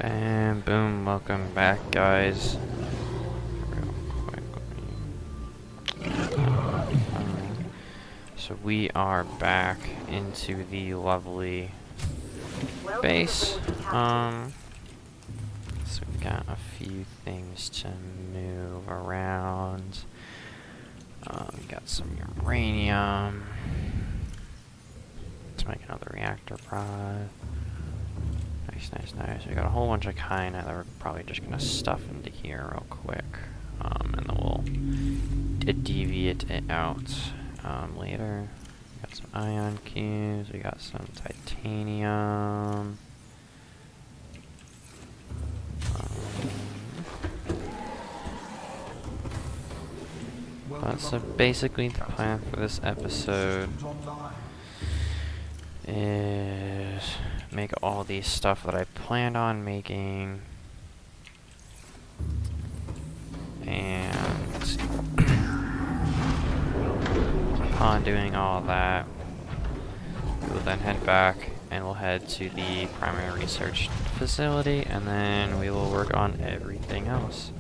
And boom, welcome back, guys. So we are back into the lovely base. So we've got a few things to move around. We got some uranium. Let's make another reactor pod. Nice. We got a whole bunch of kinda that we're probably just gonna stuff into here real quick. And then we'll deviate it out later. We got some ion cubes, we got some titanium. So basically the plan for this episode is make all these stuff that I planned on making, and upon doing all that, we will then head back and we'll head to the primary research facility, and then we will work on everything else.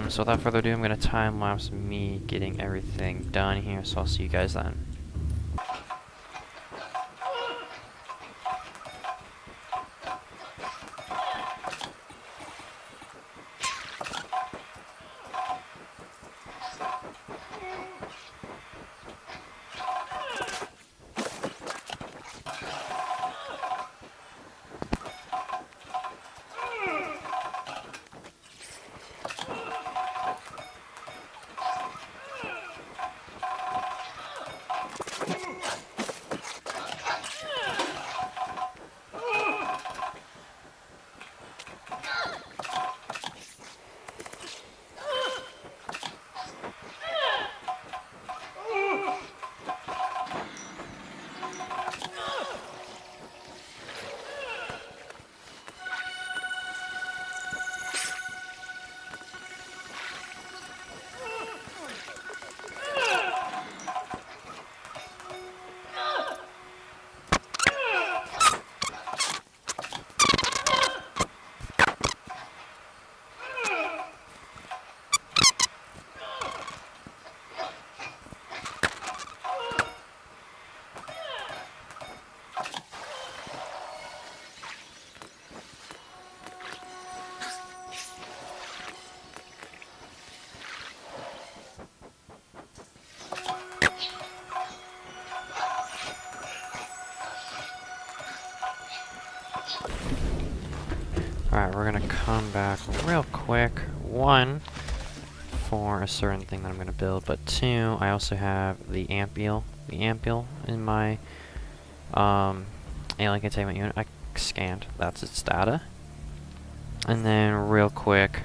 So without further ado, I'm going to time lapse me getting everything done here, so I'll see you guys then. Alright, we're gonna come back real quick. One, for a certain thing that I'm gonna build, but two, I also have the ampule in my alien containment unit. I scanned, that's its data. And then real quick,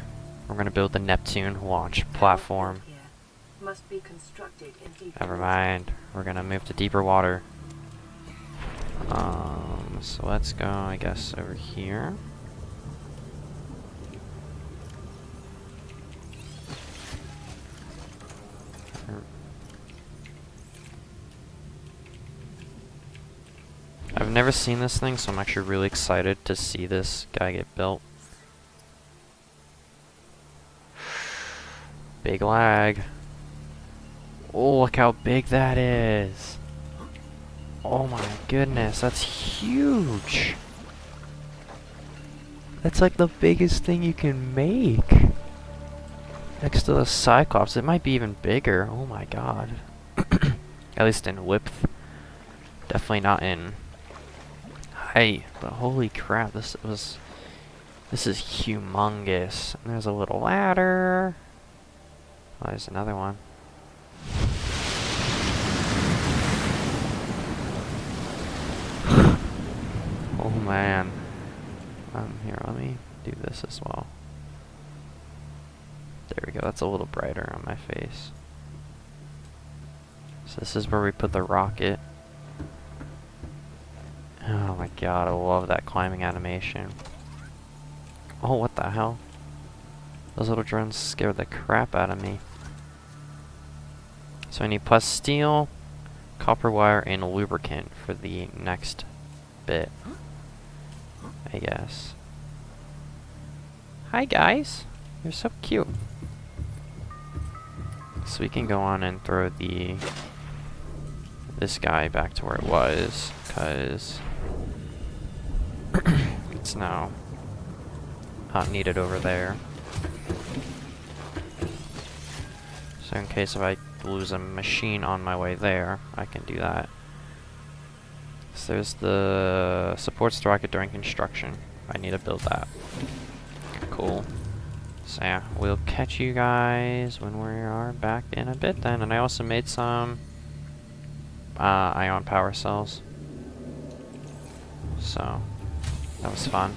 we're gonna build the Neptune launch platform. Must be constructed in deep Never mind, we're gonna move to deeper water. So let's go, I guess, over here. I've never seen this thing, so I'm actually really excited to see this guy get built. Big lag. Oh, look how big that is. Oh my goodness, that's huge. That's like the biggest thing you can make. Next to the Cyclops, it might be even bigger. Oh my god. At least in width. Definitely not in height, but holy crap, this is humongous. And there's a little ladder. Oh, there's another one. Oh man. Here, let me do this as well. There we go, that's a little brighter on my face. So this is where we put the rocket. Oh my god, I love that climbing animation. Oh, what the hell? Those little drones scared the crap out of me. So I need plasteel, copper wire, and lubricant for the next bit, I guess. Hi guys! You're so cute. So we can go on and throw this guy back to where it was, because it's now not needed over there. So in case if I lose a machine on my way there, I can do that. So there's the supports the rocket during construction. I need to build that. Cool. So yeah, we'll catch you guys when we are back in a bit then. And I also made some ion power cells. So that was fun.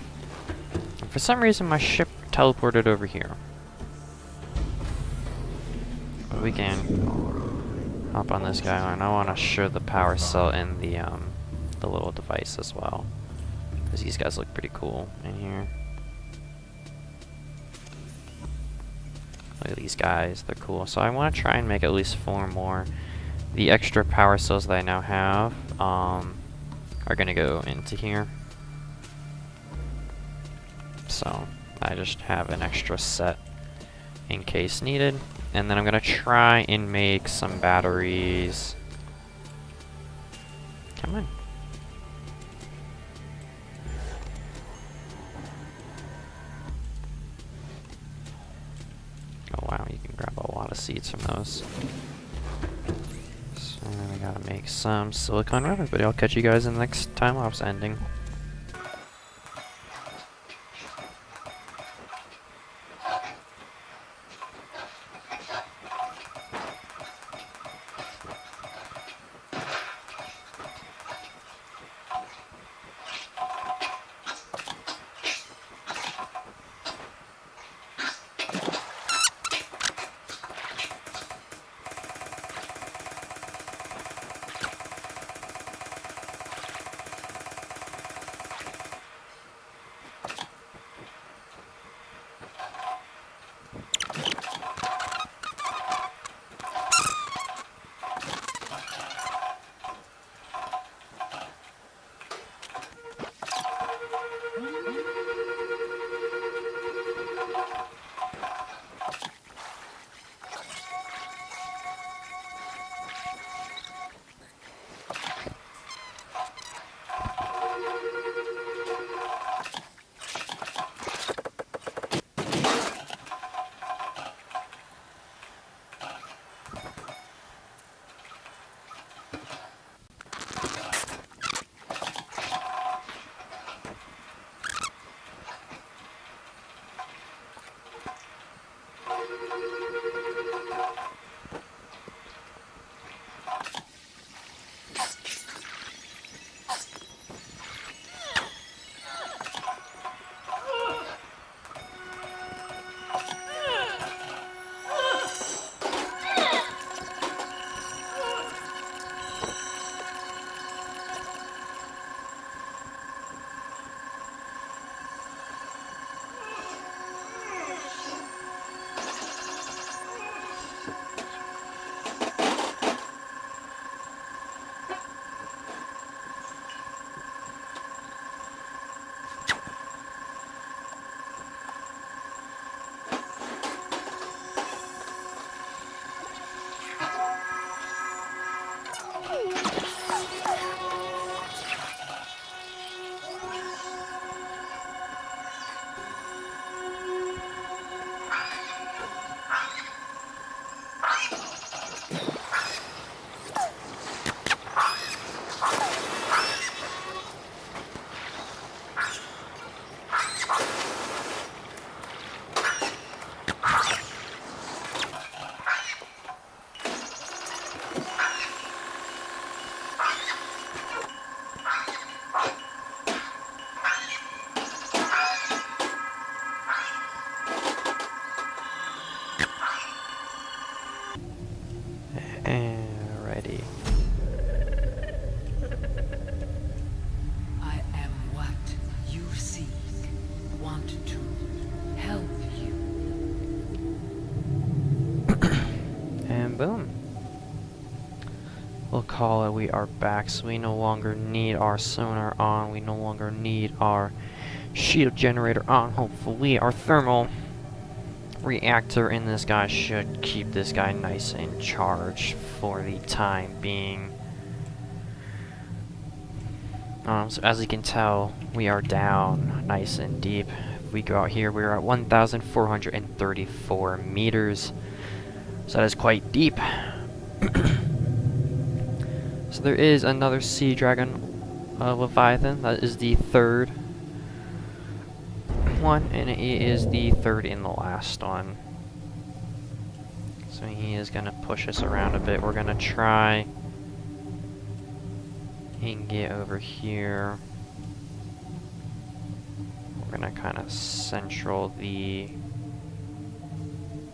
And for some reason my ship teleported over here. But we can hop on this guy, and I want to show the power cell in the little device as well, because these guys look pretty cool in here. Look at these guys, they're cool. So I want to try and make at least 4 more. The extra power cells that I now have are going to go into here. So I just have an extra set in case needed. And then I'm going to try and make some batteries. Come on. Oh wow, you can grab a lot of seeds from those. So I gotta make some silicon rubber, but I'll catch you guys in the next time-lapse ending. Alrighty. I am what you seek. Want to help you. And boom. We'll call it, we are back, so we no longer need our sonar on, we no longer need our shield generator on. Hopefully our thermal reactor in this guy should keep this guy nice and charged for the time being. So as you can tell, we are down nice and deep. If we go out here, we're at 1,434 meters. So that is quite deep. So there is another sea dragon Leviathan. That is the third one, and it is the third in the last one. So he is going to push us around a bit. We're going to try and get over here. We're going to kind of central the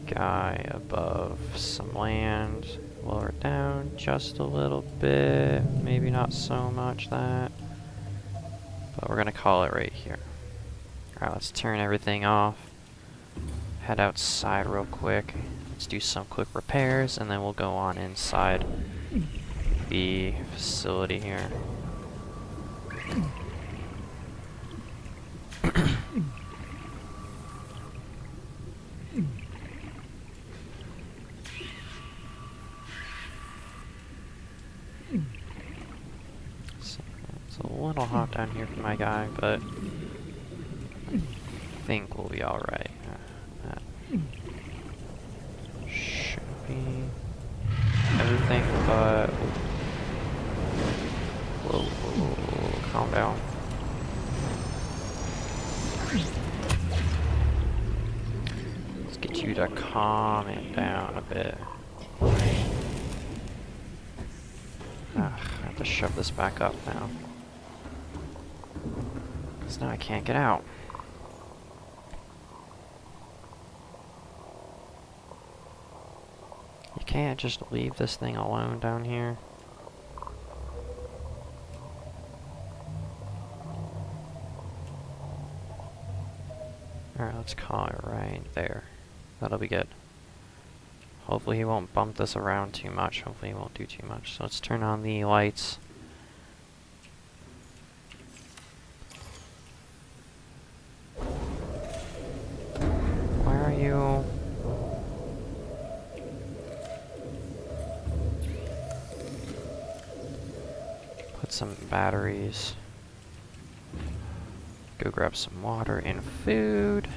guy above some land. Lower it down just a little bit. Maybe not so much that. But we're going to call it right here. Alright, let's turn everything off. Head outside real quick. Let's do some quick repairs, and then we'll go on inside the facility here. It's a little hot down here for my guy, but I think we'll be alright. That should be everything but... Whoa, calm down. Let's get you to calm it down a bit. I have to shove this back up now. Because now I can't get out. You can't just leave this thing alone down here. Alright, let's call it right there. That'll be good. Hopefully he won't bump this around too much. Hopefully he won't do too much. So let's turn on the lights. Where are you? Put some batteries. Go grab some water and food.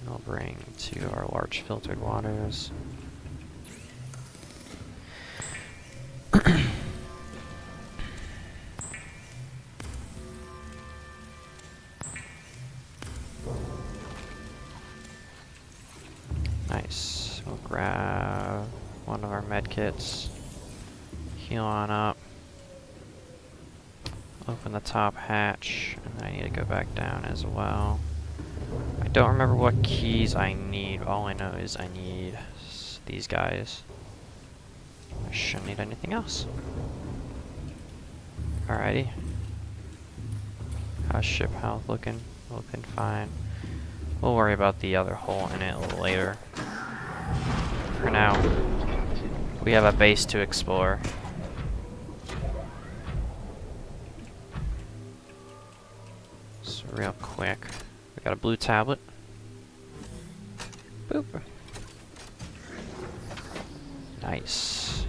I'll bring to our large filtered waters. Nice. We'll grab one of our med kits. Heal on up. Open the top hatch, and then I need to go back down as well. I don't remember what keys I need. All I know is I need these guys. I shouldn't need anything else. Alrighty. How's ship health looking? Looking fine. We'll worry about the other hole in it a little later. For now, we have a base to explore. So real quick. We got a blue tablet. Boop. Nice.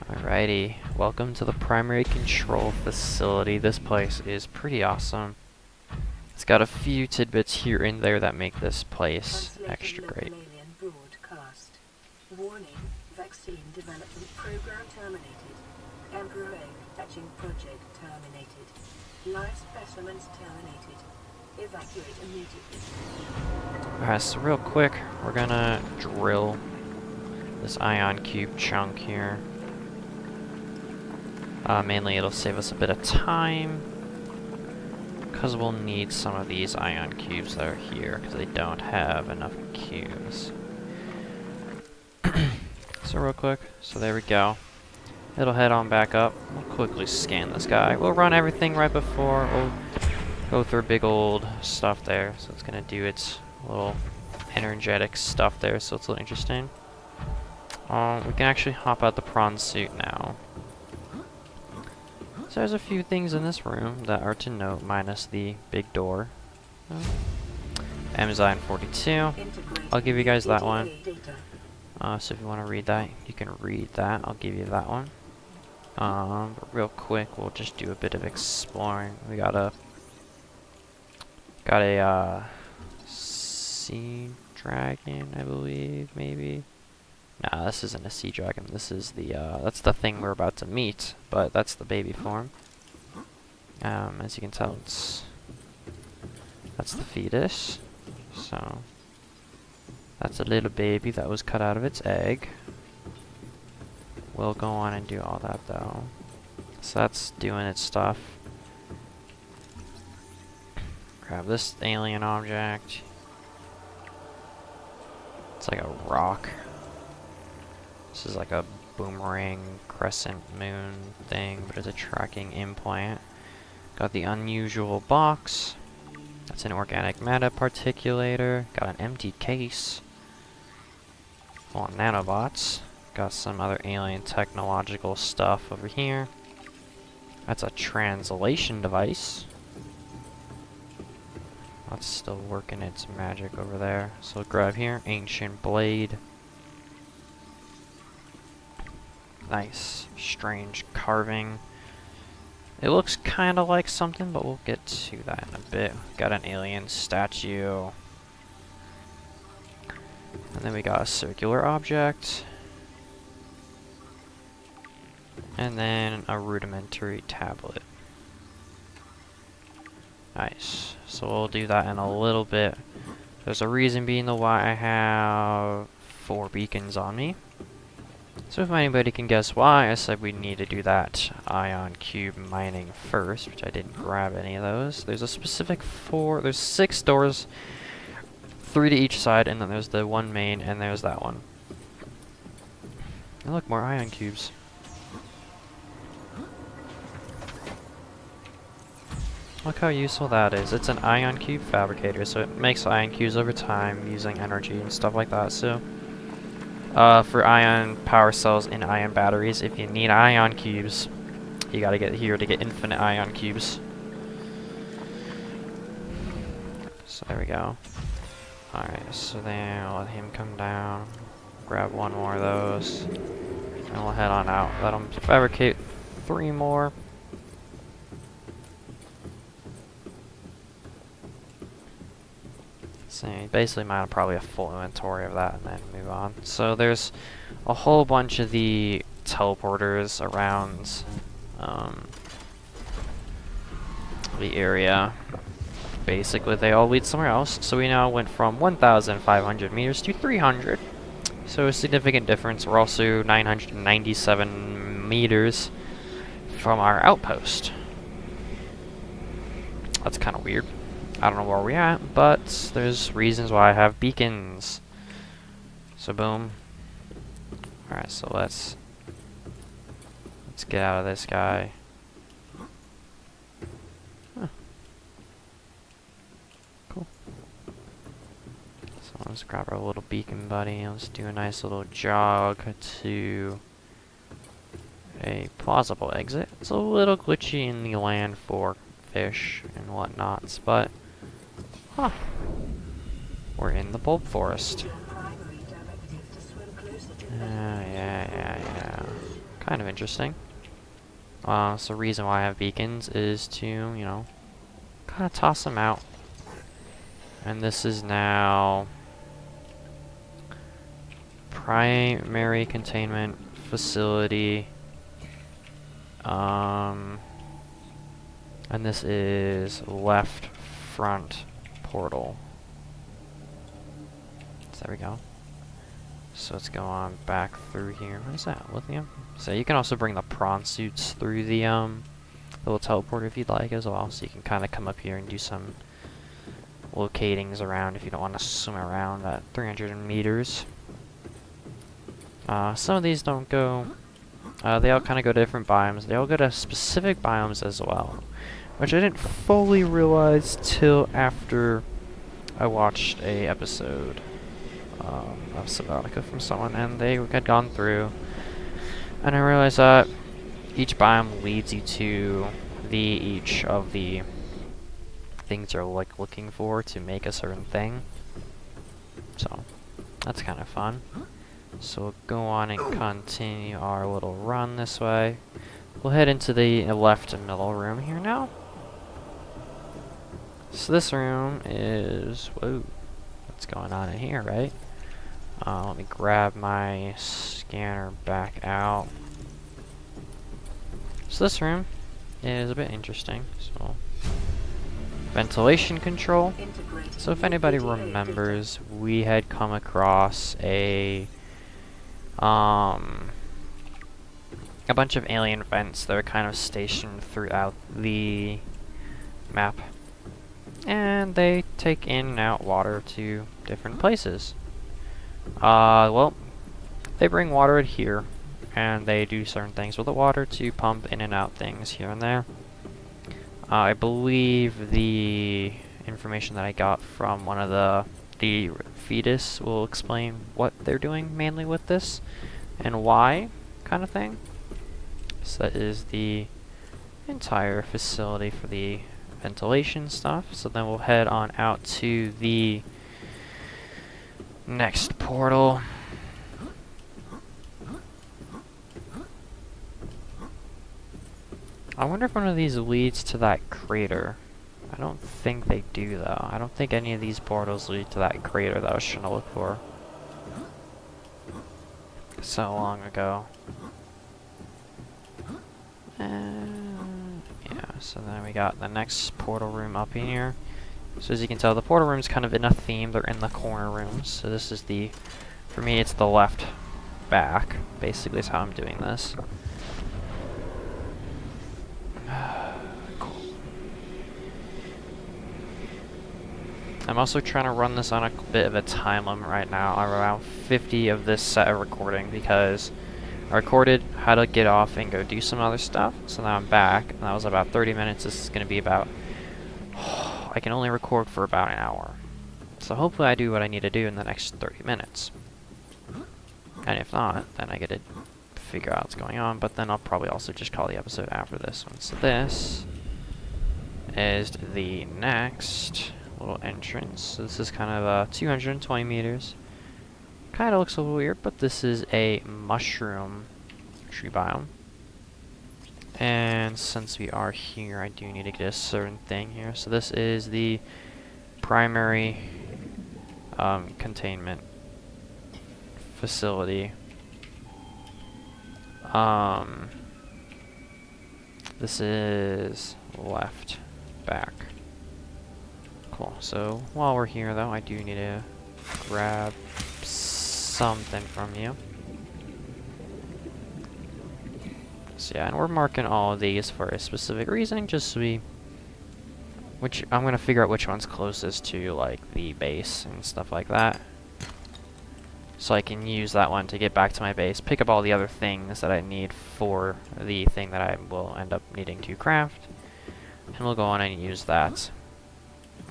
Alrighty. Welcome to the primary control facility. This place is pretty awesome. It's got a few tidbits here and there that make this place extra great. Broadcast. Warning. Vaccine development program terminated. Emperor egg hatching project terminated. Live specimens terminated. Evacuate immediately. Alright, so real quick, we're gonna drill this ion cube chunk here. Mainly it'll save us a bit of time, because we'll need some of these ion cubes that are here, because they don't have enough cubes. So real quick, so there we go. It'll head on back up. We'll quickly scan this guy. We'll run everything right before. We'll go through big old stuff there. So it's gonna do its little energetic stuff there, so it's a little interesting. We can actually hop out the prawn suit now. So there's a few things in this room that are to note, minus the big door. Amazon 42. I'll give you guys that one. So if you want to read that, you can read that. I'll give you that one. But real quick, we'll just do a bit of exploring. We got a sea dragon, I believe, maybe. Nah, this isn't a sea dragon. This is the that's the thing we're about to meet, but that's the baby form. As you can tell, that's the fetus. So that's a little baby that was cut out of its egg. We'll go on and do all that though. So that's doing its stuff. Grab this alien object. It's like a rock. This is like a boomerang crescent moon thing, but it's a tracking implant. Got the unusual box. That's an organic matter particulator. Got an empty case. Full of nanobots. Got some other alien technological stuff over here. That's a translation device. That's still working its magic over there. So grab here, ancient blade. Nice, strange carving. It looks kind of like something, but we'll get to that in a bit. Got an alien statue. And then we got a circular object. And then a rudimentary tablet. Nice. So we'll do that in a little bit. There's a reason being the why I have 4 beacons on me. So if anybody can guess why, I said we need to do that ion cube mining first, which I didn't grab any of those. There's a specific there's 6 doors, 3 to each side, and then there's the one main, and there's that one. And look, more ion cubes. Look how useful that is. It's an ion cube fabricator, so it makes ion cubes over time using energy and stuff like that. So for ion power cells and ion batteries, if you need ion cubes, you gotta get here to get infinite ion cubes. So there we go. Alright, so then I'll let him come down, grab 1 more of those, and we'll head on out. Let him fabricate 3 more. So basically might have probably a full inventory of that and then move on. So there's a whole bunch of the teleporters around the area. Basically they all lead somewhere else. So we now went from 1,500 meters to 300. So a significant difference. We're also 997 meters from our outpost. That's kind of weird. I don't know where we're at, but there's reasons why I have beacons. So boom. Alright, so let's get out of this guy. Huh. Cool. So let's grab our little beacon buddy. Let's do a nice little jog to a plausible exit. It's a little glitchy in the land for fish and whatnots, but huh. We're in the bulb forest. Yeah. Kind of interesting. So reason why I have beacons is to, you know, kind of toss them out. And this is now primary containment facility. And this is left front portal. So there we go. So let's go on back through here. What is that? Lithium? So you can also bring the prawn suits through the little teleporter if you'd like as well. So you can kind of come up here and do some locatings around if you don't want to swim around at 300 meters. Some of these don't go. They all kind of go to different biomes. They all go to specific biomes as well, which I didn't fully realize till after I watched a episode of Subnautica from someone, and they had gone through, and I realized that each biome leads you to each of the things you're like looking for to make a certain thing. So that's kind of fun. So we'll go on and continue our little run this way. We'll head into the left and middle room here now. So this room is, whoa, what's going on in here, right? Let me grab my scanner back out. So this room is a bit interesting. So ventilation control. So if anybody remembers, we had come across a bunch of alien vents that are kind of stationed throughout the map, and they take in and out water to different places. Well, they bring water in here, and they do certain things with the water to pump in and out things here and there. I believe the information that I got from one of the fetus will explain what they're doing mainly with this and why, kind of thing. So that is the entire facility for the ventilation stuff. So then we'll head on out to the next portal. I wonder if one of these leads to that crater. I don't think they do, though. I don't think any of these portals lead to that crater that I was trying to look for so long ago. Yeah, so then we got the next portal room up in here. So as you can tell, the portal room's kind of in a theme. They're in the corner rooms. So this is the, for me, it's the left back, basically is how I'm doing this. Cool. I'm also trying to run this on a bit of a time limit right now. I'm around 50 of this set of recording because I recorded how to get off and go do some other stuff. So now I'm back, and that was about 30 minutes. This is going to be about, I can only record for about an hour. So hopefully I do what I need to do in the next 30 minutes. And if not, then I get to figure out what's going on, but then I'll probably also just call the episode after this one. So this is the next little entrance. So this is kind of 220 meters. Kind of looks a little weird, but this is a mushroom tree biome. And since we are here, I do need to get a certain thing here. So this is the primary containment facility. This is left back. Cool. So while we're here, though, I do need to grab something from you. So yeah, and we're marking all of these for a specific reason, just so which I'm gonna figure out which one's closest to like the base and stuff like that. So I can use that one to get back to my base, pick up all the other things that I need for the thing that I will end up needing to craft, and we'll go on and use that.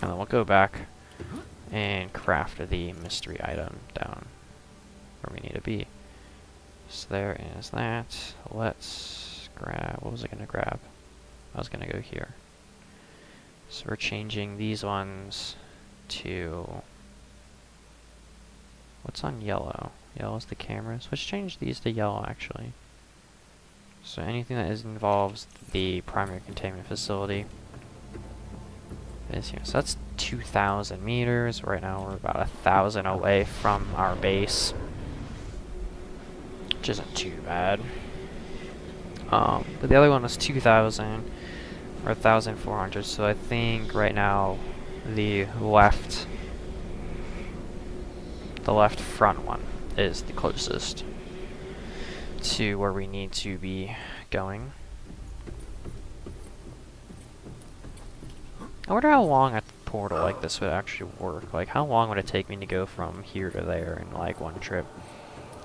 And then we'll go back and craft the mystery item down where we need to be. So there is that. Let's grab, what was I gonna grab? I was gonna go here. So we're changing these ones to, what's on yellow? Yellow is the cameras. Let's change these to yellow, actually. So anything that involves the primary containment facility is here. So that's 2,000 meters. Right now we're about 1,000 away from our base, which isn't too bad. But the other one was 2,000 or 1,400. So I think right now the left front one is the closest to where we need to be going. I wonder how long a portal like this would actually work. Like, how long would it take me to go from here to there in like one trip?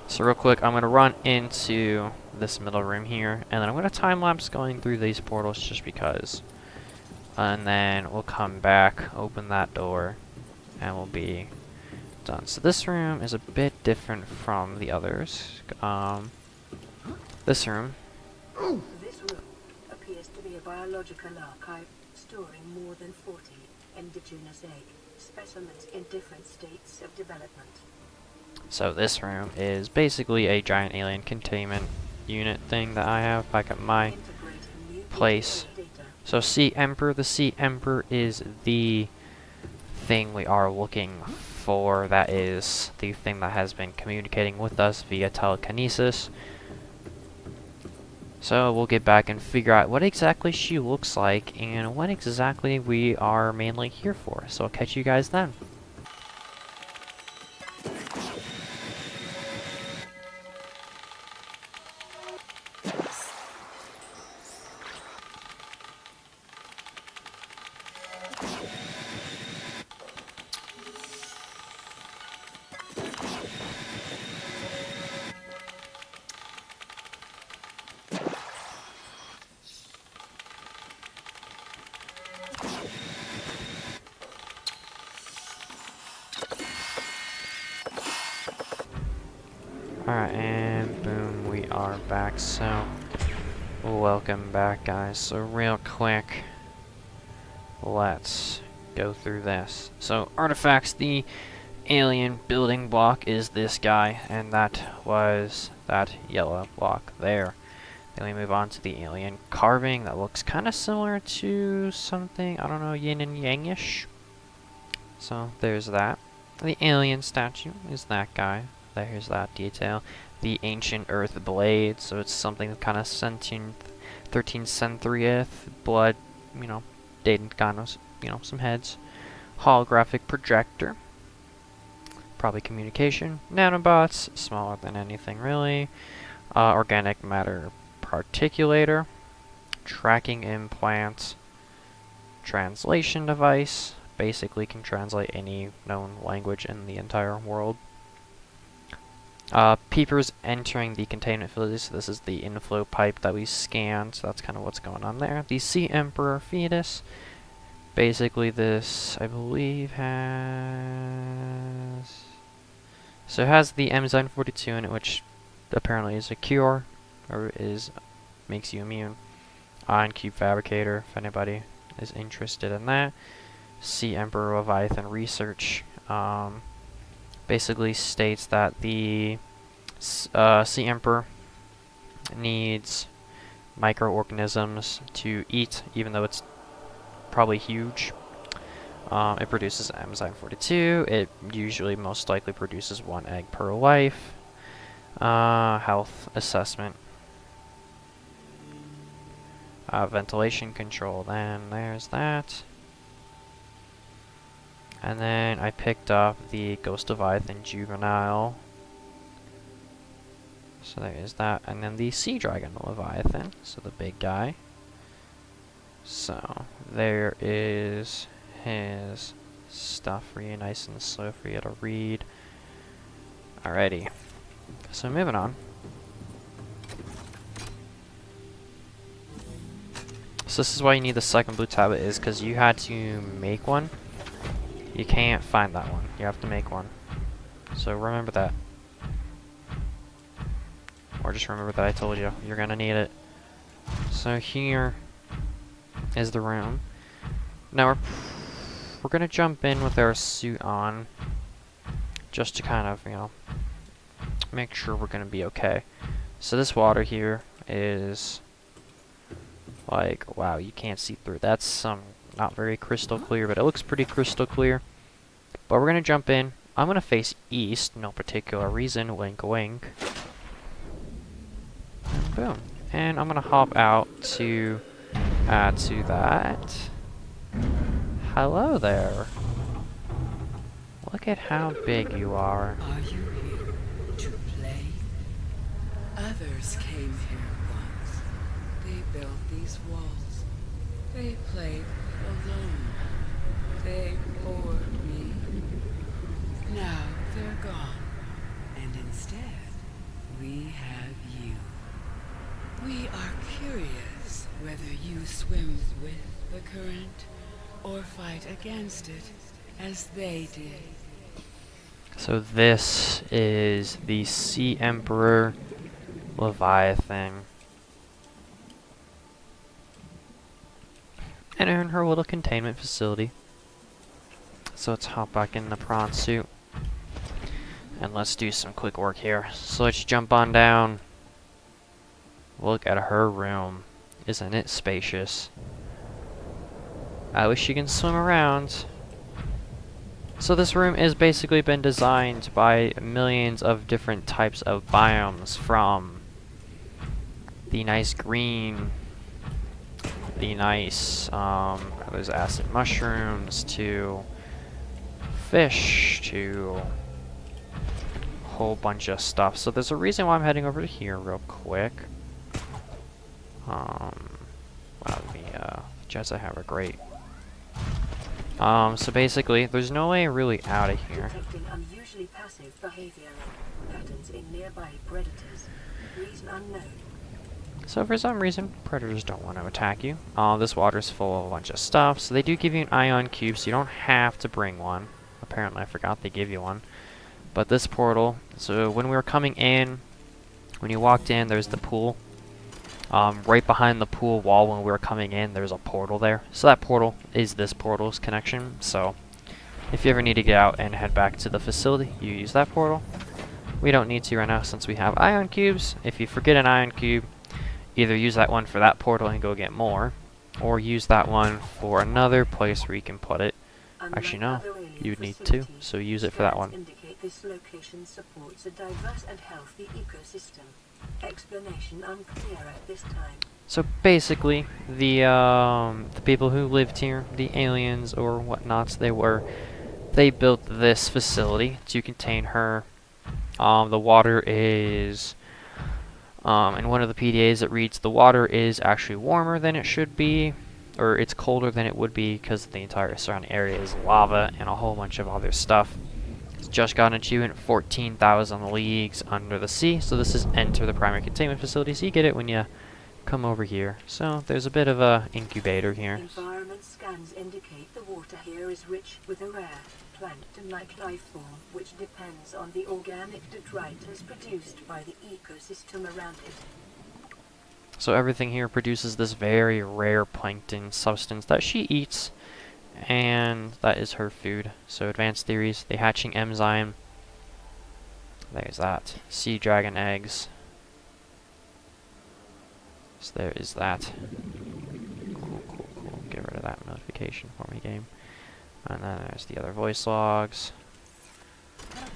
So real quick, I'm going to run into this middle room here, and then I'm going to time-lapse going through these portals just because. And then we'll come back, open that door, and we'll be Done. So this room is a bit different from the others. This room. This room appears to be a biological archive storing more than 40 indigenous egg specimens in different states of development. So this room is basically a giant alien containment unit thing that I have back at my Integrating new place. data. So Sea Emperor, the Sea Emperor is the thing we are looking for. That is the thing that has been communicating with us via telekinesis. So we'll get back and figure out what exactly she looks like and what exactly we are mainly here for. So I'll catch you guys then. Alright, and boom, we are back. So, welcome back, guys. So, real quick, let's go through this. So, artifacts, the alien building block is this guy, and that was that yellow block there. Then we move on to the alien carving. That looks kind of similar to something, I don't know, yin and yang-ish. So, there's that. The alien statue is that guy. There's that detail. The ancient earth blade, so it's something kind of sentient, 13th century blood, you know, dated kind of, you know, some heads. Holographic projector, probably communication. Nanobots, smaller than anything really. Organic matter particulator. Tracking implant. Translation device, basically can translate any known language in the entire world. Peepers entering the containment facility, so this is the inflow pipe that we scanned, so that's kind of what's going on there. The Sea Emperor fetus, basically this, I believe, has... So it has the enzyme 42 in it, which apparently is a cure, or makes you immune. Ion Cube Fabricator, if anybody is interested in that. Sea Emperor Leviathan Research, basically states that the Sea Emperor needs microorganisms to eat, even though it's probably huge. It produces enzyme 42. It usually most likely produces 1 egg per life. Health assessment. Ventilation control, then there's that. And then I picked up the Ghost Leviathan Juvenile. So there is that. And then the Sea Dragon Leviathan, so the big guy. So there is his stuff for you, nice and slow for you to read. Alrighty. So moving on. So this is why you need the second blue tablet, is because you had to make one. You can't find that one. You have to make one. So remember that. Or just remember that I told you. You're gonna need it. So here is the room. Now we're gonna jump in with our suit on. Just to kind of, you know, make sure we're gonna be okay. So this water here is like, wow, you can't see through. That's some not very crystal clear, but it looks pretty crystal clear. But we're gonna jump in. I'm gonna face east, no particular reason, wink wink. And boom. And I'm gonna hop out to add to that. Hello there. Look at how big you are. Are you here to play? Others came here once. They built these walls. They played alone. They bored me. Now they're gone. And instead, we have you. We are curious whether you swim with the current or fight against it as they did. So this is the Sea Emperor Leviathan. And in her little containment facility. So let's hop back in the prawn suit. And let's do some quick work here. So let's jump on down. Look at her room. Isn't it spacious? I wish you can swim around. So this room has basically been designed by millions of different types of biomes, from the nice green, the nice, there's acid mushrooms, to fish, to a whole bunch of stuff. So there's a reason why I'm heading over to here real quick. Wow, the Jets I have are great. So basically, there's no way really out of here. Detecting unusually passive behavioral patterns in nearby predators. Reason unknown. So for some reason, predators don't want to attack you. This water's full of a bunch of stuff, so they do give you an ion cube, so you don't have to bring one. Apparently, I forgot they give you one. But this portal, so when we were coming in, when you walked in, there's the pool. Right behind the pool wall when we were coming in, there's a portal there. So that portal is this portal's connection. So if you ever need to get out and head back to the facility, you use that portal. We don't need to right now since we have ion cubes. If you forget an ion cube, either use that one for that portal and go get more, or use that one for another place where you can put it. Actually, no, you would need two, so use it for that one. Indicate this location supports a diverse and healthy ecosystem. Explanation unclear at this time. So basically, the people who lived here, the aliens or whatnots they built this facility to contain her. The water is, in one of the PDAs it reads the water is actually warmer than it should be, or it's colder than it would be because the entire surrounding area is lava and a whole bunch of other stuff. It's just got an achievement 14,000 leagues under the sea, so this is enter the primary containment facility, so you get it when you come over here. So there's a bit of a incubator here. Environment scans indicate the water here is rich with a rare plankton-like life form which depends on the organic detritus produced by the ecosystem around it. So everything here produces this very rare plankton substance that she eats, and that is her food. So advanced theories, the hatching enzyme, there's that. Sea dragon eggs. So there is that. Cool. Get rid of that notification for me, game. And then there's the other voice logs.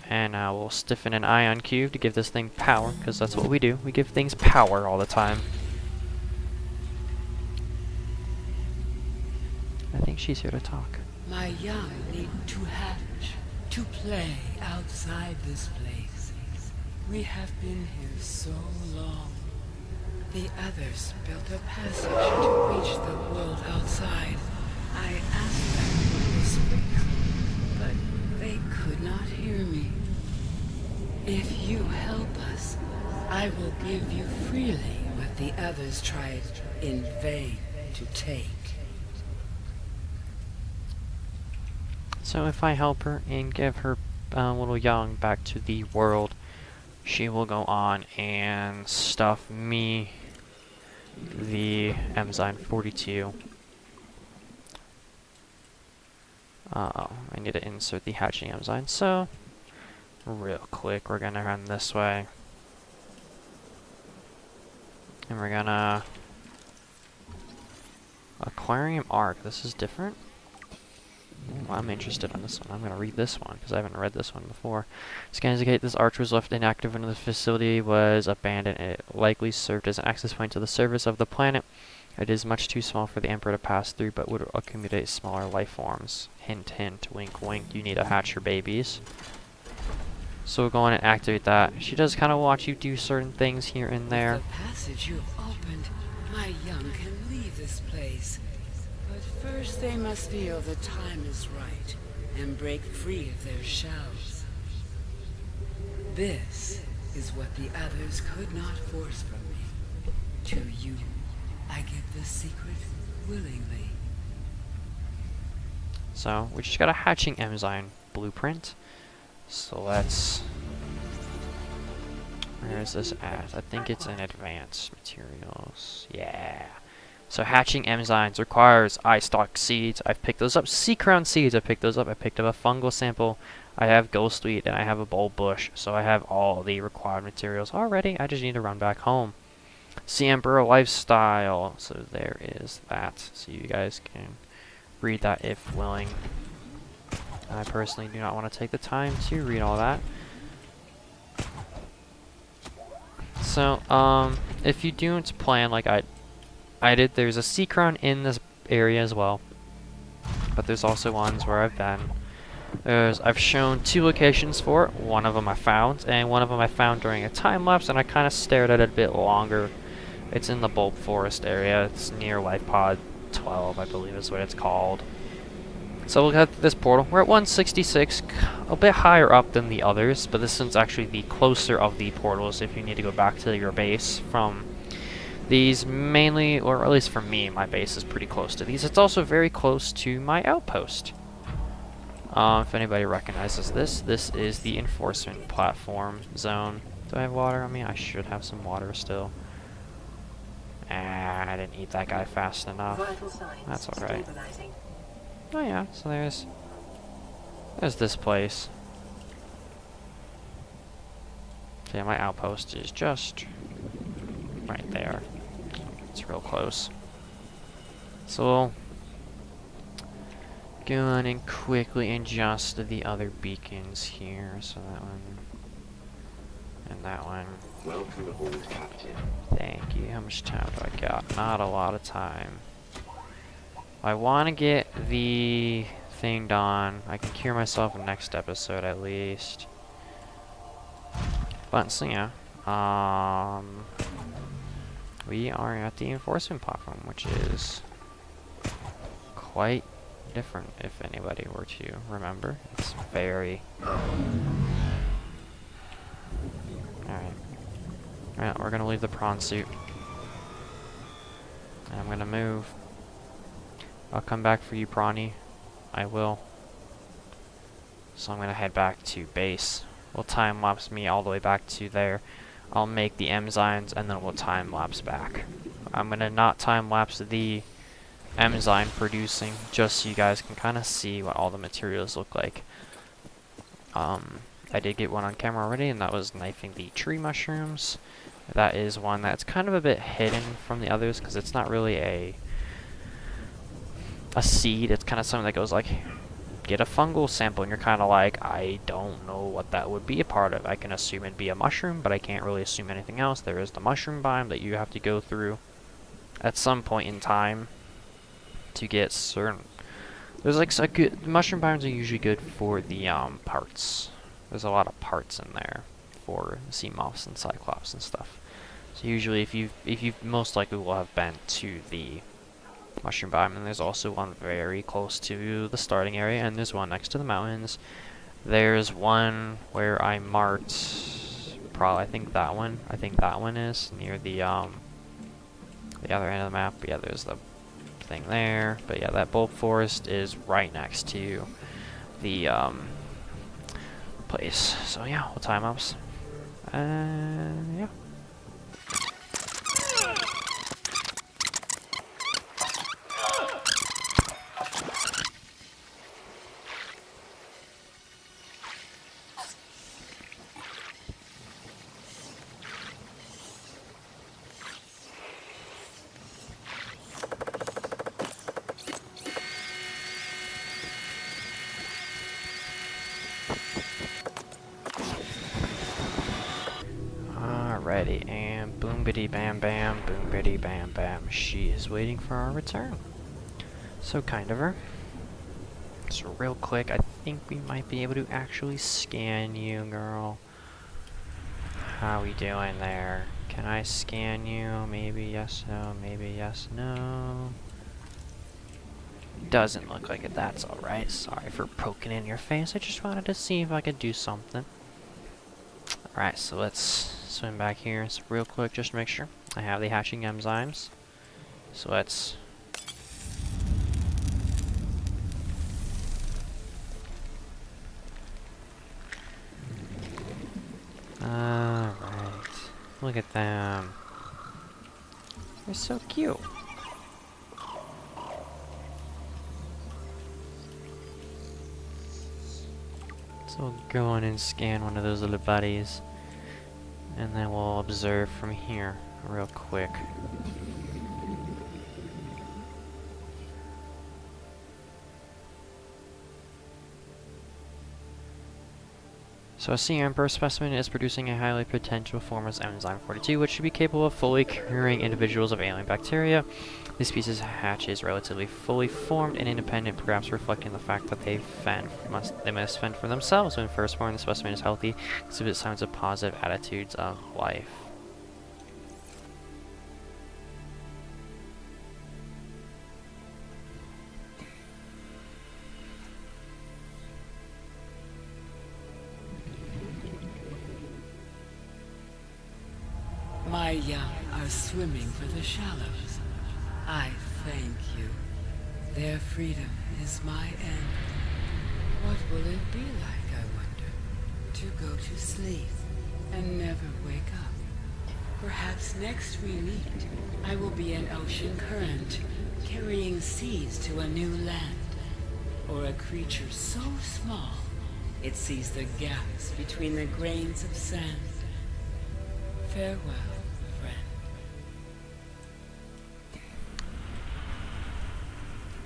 And now we'll stiffen an ion cube to give this thing power, because that's what we do. We give things power all the time. I think she's here to talk. My young need to hatch, to play outside this place. We have been here so long. The others built a passage to reach the world outside. I asked them to whisper, but they could not hear me. If you help us, I will give you freely what the others tried in vain to take. So if I help her and give her little young back to the world, she will go on and stuff me the enzyme 42. I need to insert the hatching enzyme, so real quick we're gonna run this way. And we're gonna Aquarium Arc. This is different. Ooh, I'm interested in this one. I'm gonna read this one because I haven't read this one before. Scans indicate this arch was left inactive when the facility was abandoned. It likely served as an access point to the surface of the planet. It is much too small for the Emperor to pass through, but would accumulate smaller life forms. Hint, hint, wink, wink. You need to hatch your babies. So we'll go on and activate that. She does kind of watch you do certain things here and there. The passage you've opened, my young can leave this place. But first they must feel the time is right and break free of their shells. This is what the others could not force from me. To you, I give the secret willingly. So we just got a hatching enzyme blueprint. So let's... Where is this at? I think it's in advanced materials. Yeah. So hatching enzymes requires eye stalk seeds. I've picked those up. Sea crown seeds. I picked those up. I picked up a fungal sample. I have ghostweed and I have a bulb bush. So I have all the required materials already. I just need to run back home. Sea Emperor lifestyle. So there is that. So you guys can read that if willing. I personally do not want to take the time to read all that. So, if you don't plan like I did, there's a sea crown in this area as well. But there's also ones where I've been. I've shown 2 locations for it. One of them I found, and one of them I found during a time lapse, and I kind of stared at it a bit longer. It's in the bulb forest area. It's near Life Pod 12, I believe is what it's called. So we'll head to this portal. We're at 166, a bit higher up than the others, but this one's actually the closer of the portals if you need to go back to your base from these mainly, or at least for me, my base is pretty close to these. It's also very close to my outpost. If anybody recognizes this, this is the enforcement platform zone. Do I have water on me? I should have some water still. Ah, I didn't eat that guy fast enough. That's alright. Oh yeah, so there's this place. So yeah, my outpost is just right there. It's real close. So we'll go on and quickly adjust the other beacons here. So that one and that one. Welcome aboard, Captain. Thank you. How much time do I got? Not a lot of time. I want to get the thing done. I can cure myself in next episode at least. But so yeah, we are at the enforcement platform, which is quite different. If anybody were to remember, it's very. Alright, we're gonna leave the prawn suit. And I'm gonna move. I'll come back for you, Prawny. I will. So I'm gonna head back to base. We'll time lapse me all the way back to there. I'll make the enzymes and then we'll time lapse back. I'm gonna not time lapse the enzyme producing, just so you guys can kind of see what all the materials look like. I did get one on camera already, and that was knifing the tree mushrooms. That is one that's kind of a bit hidden from the others because it's not really a seed. It's kind of something that goes like, get a fungal sample, and you're kind of like, I don't know what that would be a part of. I can assume it'd be a mushroom, but I can't really assume anything else. There is the mushroom biome that you have to go through at some point in time to get certain. There's like a good mushroom biomes are usually good for the parts. There's a lot of parts in there for sea moths and cyclops and stuff. So usually, if you most likely will have been to the mushroom biome, and there's also one very close to the starting area, and there's one next to the mountains. There's one where I marked, probably I think that one is near the other end of the map. But yeah, there's the thing there. But yeah, that bulb forest is right next to the place. So yeah, we'll time ups. Yeah. Alrighty, and boom biddy bam bam, boom biddy bam bam. She is waiting for our return. So kind of her. So real quick, I think we might be able to actually scan you, girl. How we doing there? Can I scan you? Maybe yes, no, maybe yes, no. Doesn't look like it, that's alright. Sorry for poking in your face. I just wanted to see if I could do something. Alright, so let's swim back here so real quick just to make sure I have the hatching enzymes. So let's Look at them. They're so cute. So we'll go on and scan one of those little buddies. And then we'll observe from here real quick. So a sea emperor specimen is producing a highly potential form of enzyme 42, which should be capable of fully curing individuals of alien bacteria. This species hatches relatively fully formed and independent, perhaps reflecting the fact that they must fend for themselves. When first born, the specimen is healthy, exhibits signs of positive attitudes of life. My young are swimming for the shallows. I thank you. Their freedom is my end. What will it be like, I wonder, to go to sleep and never wake up? Perhaps next we meet, I will be an ocean current, carrying seeds to a new land. Or a creature so small, it sees the gaps between the grains of sand. Farewell.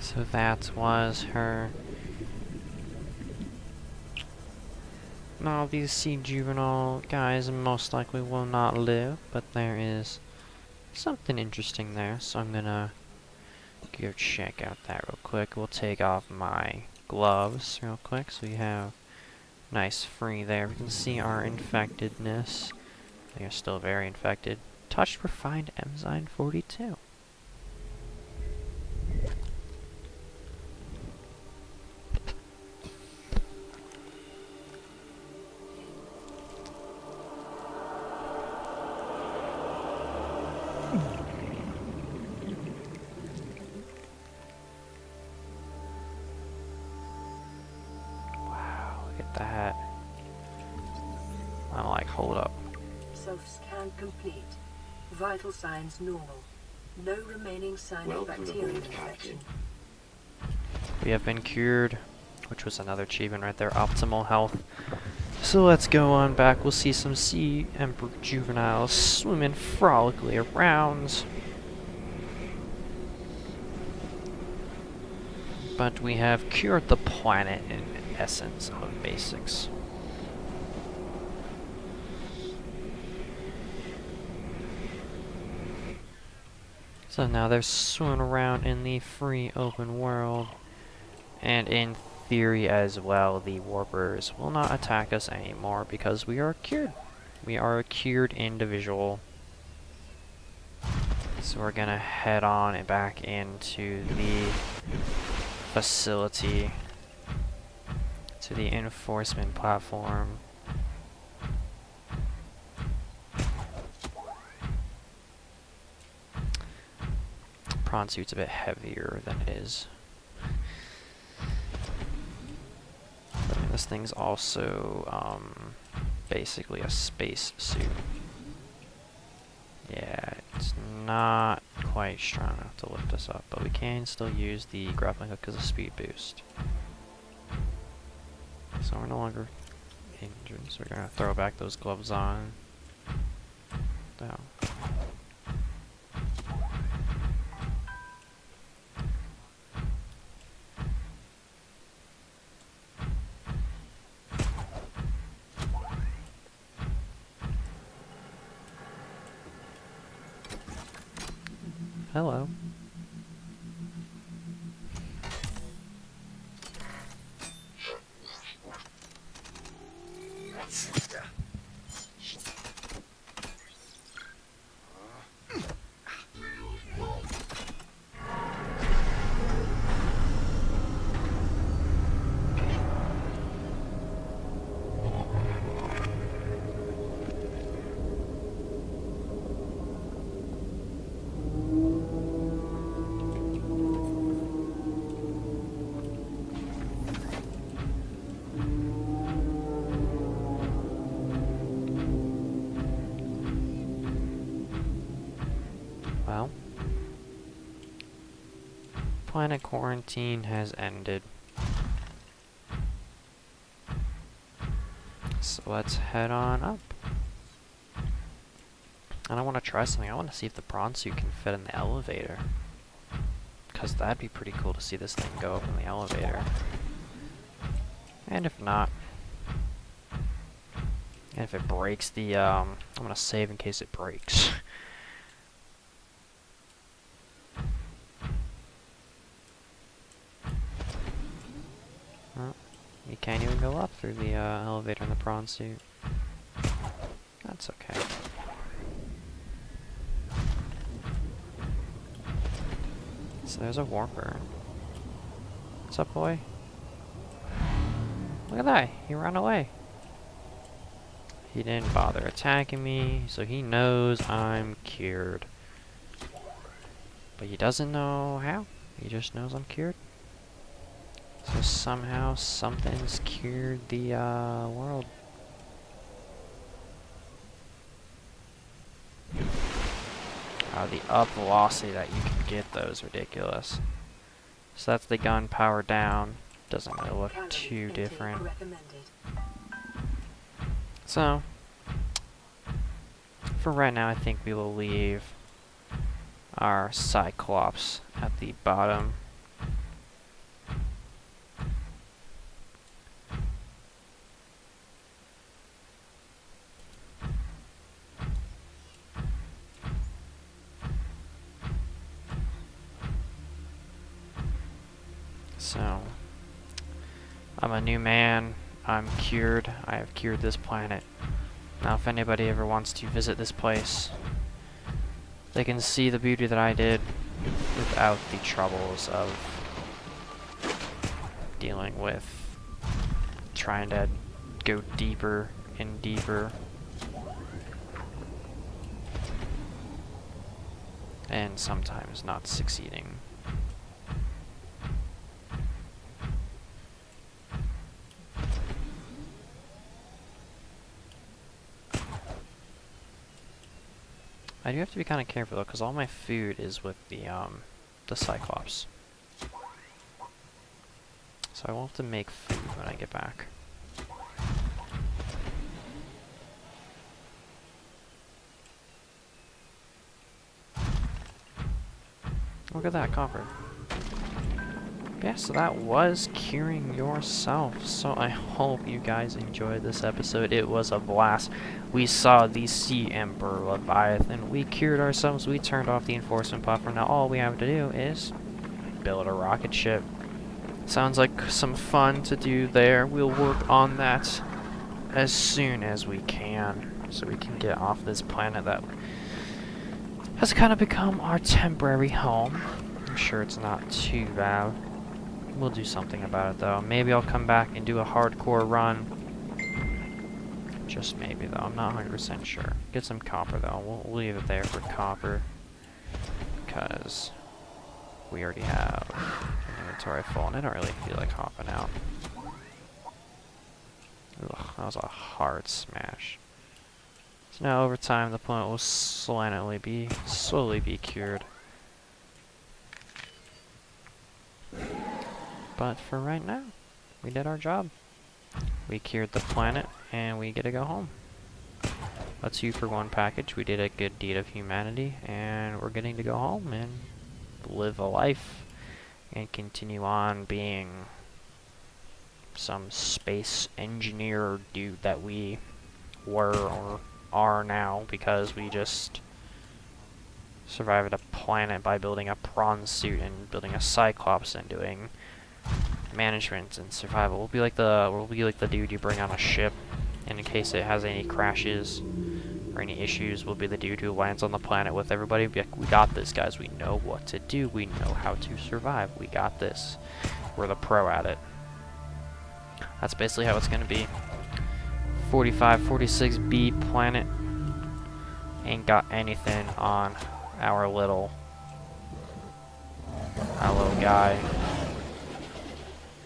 So that was her. Now these sea juvenile guys most likely will not live, but there is something interesting there, so I'm gonna go check out that real quick. We'll take off my gloves real quick so we have nice free there. We can see our infectedness. They are still very infected. Touched refined enzyme 42. That. I'm like, hold up. Self-scan complete. Vital signs normal. No remaining sign of Welcome bacterial aboard, infection. We have been cured, which was another achievement right there. Optimal health. So let's go on back. We'll see some sea emperor juveniles swimming frolically around. But we have cured the planet in essence of basics. So now they're swimming around in the free open world, and in theory as well, the warpers will not attack us anymore because we are cured. We are a cured individual. So we're gonna head on and back into the facility, to the enforcement platform. Prawn suit's a bit heavier than it is. But I mean, this thing's also basically a space suit. Yeah, it's not quite strong enough to lift us up, but we can still use the grappling hook as a speed boost. So we're no longer injured, so we're gonna throw back those gloves on. Down. Hello. Well, planet quarantine has ended. So let's head on up. And I want to try something. I want to see if the prawn suit can fit in the elevator. Because that'd be pretty cool to see this thing go up in the elevator. And if not, and if it breaks the, I'm going to save in case it breaks. Well, you can't even go up through the elevator in the prawn suit. That's okay. So there's a warper. What's up, boy? Look at that, he ran away. He didn't bother attacking me, so he knows I'm cured. But he doesn't know how. He just knows I'm cured. So somehow something's cured the world. The up velocity that you can get though is ridiculous. So that's the gun power down. Doesn't really look too different. So, for right now I think we will leave our Cyclops at the bottom. So, I'm a new man, I'm cured, I have cured this planet. Now if anybody ever wants to visit this place, they can see the beauty that I did without the troubles of dealing with trying to go deeper and deeper. And sometimes not succeeding. I do have to be kind of careful though, because all my food is with the Cyclops. So I will have to make food when I get back. Look at that, copper. Yeah, so that was curing yourself. So I hope you guys enjoyed this episode. It was a blast. We saw the Sea Emperor Leviathan. We cured ourselves. We turned off the enforcement buffer. Now all we have to do is build a rocket ship. Sounds like some fun to do there. We'll work on that as soon as we can, so we can get off this planet that has kind of become our temporary home. I'm sure it's not too bad. We'll do something about it though. Maybe I'll come back and do a hardcore run. Just maybe though, I'm not 100% sure. Get some copper though, we'll leave it there for copper. Because we already have an inventory full and I don't really feel like hopping out. Ugh, that was a hard smash. So now over time the planet will slowly be cured. But for right now, we did our job. We cured the planet, and we get to go home. A 2-for-1 package. We did a good deed of humanity, and we're getting to go home and live a life and continue on being some space engineer dude that we were or are now, because we just survived a planet by building a prawn suit and building a Cyclops and doing management and survival. We'll be like the dude you bring on a ship, and in case it has any crashes or any issues, we'll be the dude who lands on the planet with everybody. Be like, we got this, guys. We know what to do. We know how to survive. We got this. We're the pro at it. That's basically how it's gonna be. 4546B planet ain't got anything on our little guy.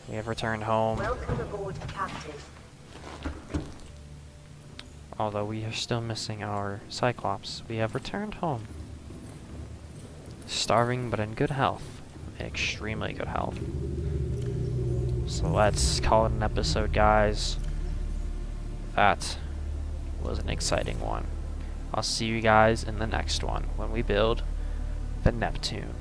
We have returned home. Welcome aboard, Captain. Although we are still missing our Cyclops, we have returned home. starving, but in good health. Extremely good health. So let's call it an episode, guys. That was an exciting one. I'll see you guys in the next one when we build the Neptune.